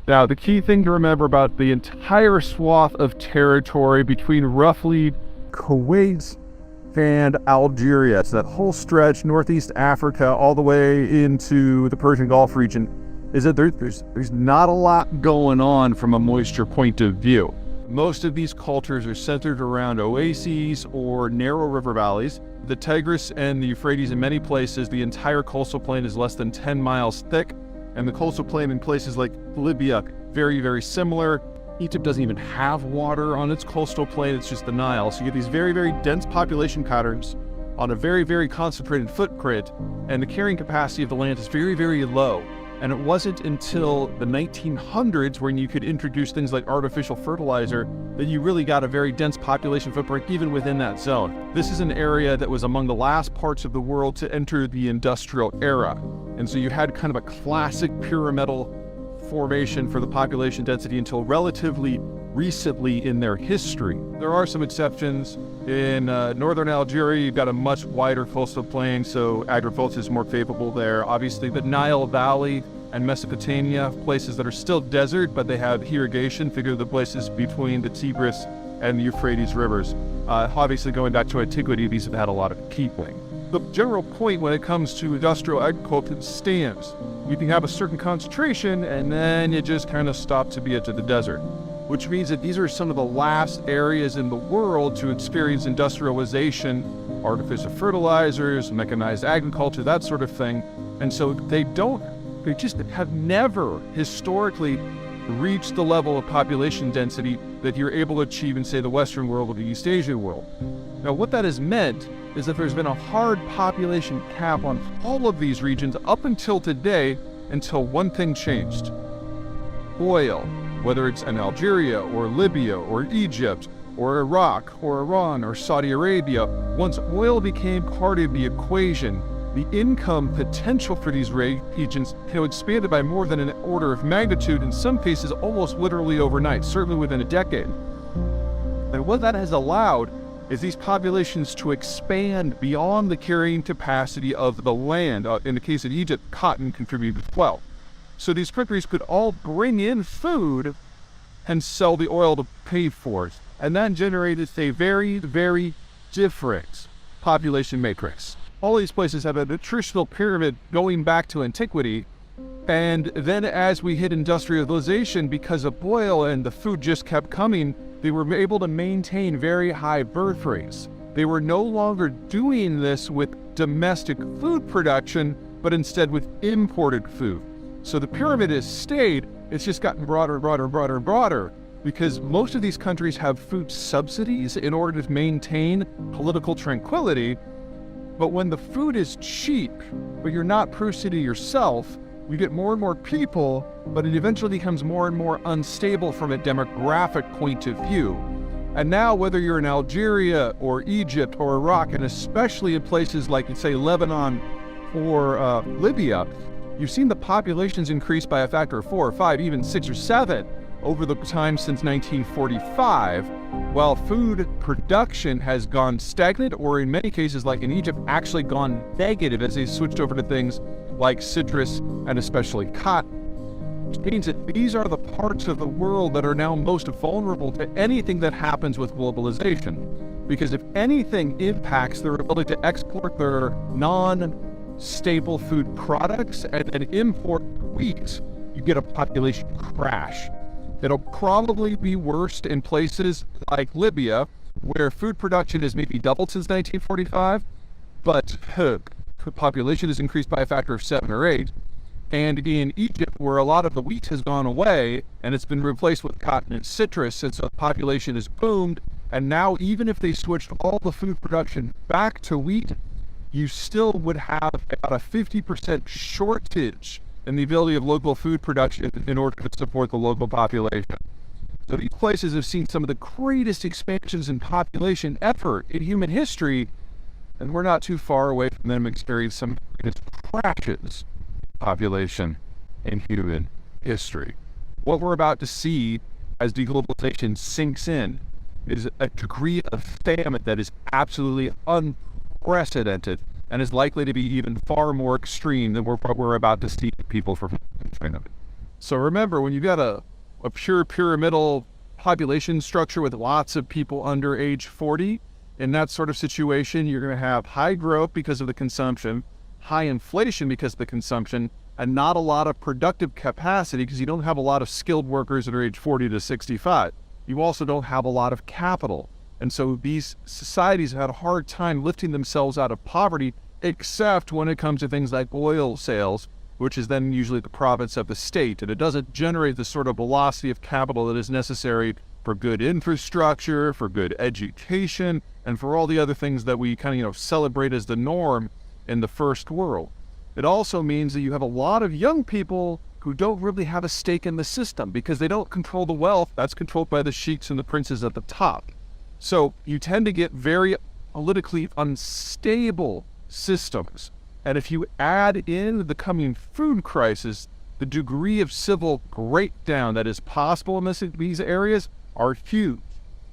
Now, the key thing to remember about the entire swath of territory between roughly Kuwait and Algeria, so that whole stretch, Northeast Africa, all the way into the Persian Gulf region, is that there's not a lot going on from a moisture point of view. Most of these cultures are centered around oases or narrow river valleys. The Tigris and the Euphrates, in many places, the entire coastal plain is less than 10 miles thick, and the coastal plain in places like Libya, very, very similar. Egypt doesn't even have water on its coastal plain, it's just the Nile. So you get these very, very dense population patterns on a very, very concentrated footprint, and the carrying capacity of the land is very, very low. And it wasn't until the 1900s when you could introduce things like artificial fertilizer that you really got a very dense population footprint even within that zone. This is an area that was among the last parts of the world to enter the industrial era. And so you had kind of a classic pyramidal formation for the population density until relatively recently in their history. There are some exceptions. In northern Algeria, you've got a much wider coastal plain, so agriculture is more favorable there. Obviously, the Nile Valley and Mesopotamia, places that are still desert, but they have irrigation, figure the places between the Tigris and the Euphrates rivers. Obviously, going back to antiquity, these have had a lot of peopling. The general point when it comes to industrial agriculture stands. You can have a certain concentration, and then it just kind of stops to be into the desert, which means that these are some of the last areas in the world to experience industrialization, artificial fertilizers, mechanized agriculture, that sort of thing. And so they just have never historically reached the level of population density that you're able to achieve in, say, the Western world or the East Asian world. Now, what that has meant is that there's been a hard population cap on all of these regions up until today, until one thing changed. Oil. Whether it's in Algeria or Libya or Egypt or Iraq or Iran or Saudi Arabia, once oil became part of the equation, the income potential for these regions expanded by more than an order of magnitude, in some cases almost literally overnight, certainly within a decade. And what that has allowed is these populations to expand beyond the carrying capacity of the land. In the case of Egypt, cotton contributed as well. So these countries could all bring in food and sell the oil to pay for it. And that generated a very, very different population matrix. All these places have a nutritional pyramid going back to antiquity. And then as we hit industrialization, because of oil and the food just kept coming, they were able to maintain very high birth rates. They were no longer doing this with domestic food production, but instead with imported food. So the pyramid has stayed, it's just gotten broader and broader and broader and broader, because most of these countries have food subsidies in order to maintain political tranquility. But when the food is cheap, but you're not producing it yourself, we get more and more people, but it eventually becomes more and more unstable from a demographic point of view. And now, whether you're in Algeria or Egypt or Iraq, and especially in places like, say, Lebanon or Libya, you've seen the populations increase by a factor of 4 or 5, even 6 or 7 over the time since 1945, while food production has gone stagnant, or in many cases, like in Egypt, actually gone negative as they switched over to things like citrus and especially cotton. Which means that these are the parts of the world that are now most vulnerable to anything that happens with globalization. Because if anything impacts their ability to export their non-staple food products and then import wheat, you get a population crash. It'll probably be worst in places like Libya, where food production has maybe doubled since 1945, but population has increased by a factor of 7 or 8. And in Egypt, where a lot of the wheat has gone away and it's been replaced with cotton and citrus, and so the population has boomed. And now, even if they switched all the food production back to wheat, you still would have about a 50% shortage in the ability of local food production in order to support the local population. So these places have seen some of the greatest expansions in population effort in human history, and we're not too far away from them experiencing some of the greatest crashes in population in human history. What we're about to see as deglobalization sinks in is a degree of famine that is absolutely unprecedented and is likely to be even far more extreme than what we're about to see people from China. So remember, when you've got a pure pyramidal population structure with lots of people under age 40, in that sort of situation, you're going to have high growth because of the consumption, high inflation because of the consumption, and not a lot of productive capacity because you don't have a lot of skilled workers that are age 40 to 65. You also don't have a lot of capital. And so these societies have had a hard time lifting themselves out of poverty, except when it comes to things like oil sales, which is then usually the province of the state. And it doesn't generate the sort of velocity of capital that is necessary for good infrastructure, for good education, and for all the other things that we kind of, celebrate as the norm in the first world. It also means that you have a lot of young people who don't really have a stake in the system because they don't control the wealth. That's controlled by the sheiks and the princes at the top. So you tend to get very politically unstable systems. And if you add in the coming food crisis, the degree of civil breakdown that is possible in these areas are huge.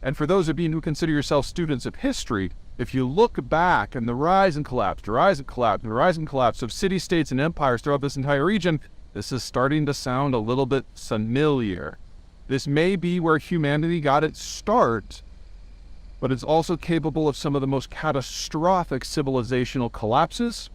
And for those of you who consider yourselves students of history, if you look back and the rise and collapse, the rise and collapse, the rise and collapse of city-states and empires throughout this entire region, this is starting to sound a little bit familiar. This may be where humanity got its start, but it's also capable of some of the most catastrophic civilizational collapses,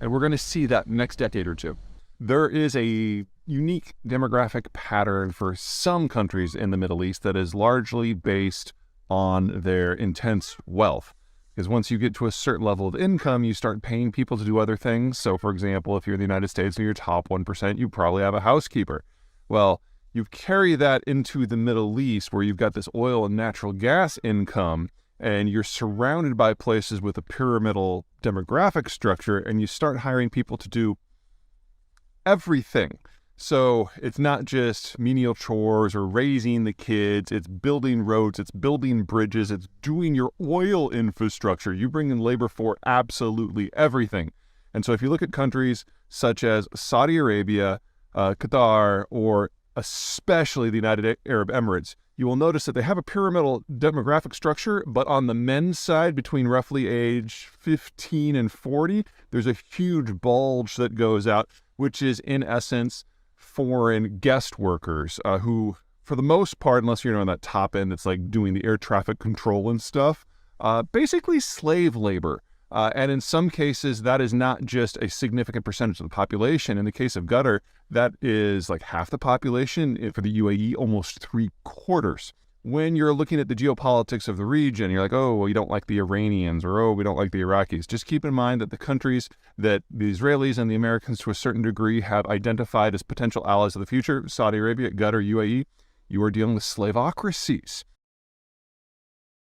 and we're going to see that in the next decade or two. There is a unique demographic pattern for some countries in the Middle East that is largely based on their intense wealth. Because once you get to a certain level of income, you start paying people to do other things. So for example, if you're in the United States and you're top 1%, you probably have a housekeeper. Well, you carry that into the Middle East where you've got this oil and natural gas income and you're surrounded by places with a pyramidal demographic structure, and you start hiring people to do everything. So it's not just menial chores or raising the kids, it's building roads, it's building bridges, it's doing your oil infrastructure. You bring in labor for absolutely everything. And so if you look at countries such as Saudi Arabia, Qatar, or especially the United Arab Emirates, you will notice that they have a pyramidal demographic structure, but on the men's side, between roughly age 15 and 40, there's a huge bulge that goes out, which is in essence foreign guest workers who, for the most part, unless you're on that top end that's like doing the air traffic control and stuff, basically slave labor. And in some cases, that is not just a significant percentage of the population. In the case of Qatar, that is like half the population. For the UAE, almost 3/4. When you're looking at the geopolitics of the region, you're like, oh, well, you don't like the Iranians, or oh, we don't like the Iraqis. Just keep in mind that the countries that the Israelis and the Americans to a certain degree have identified as potential allies of the future, Saudi Arabia, Qatar, UAE, you are dealing with slaveocracies.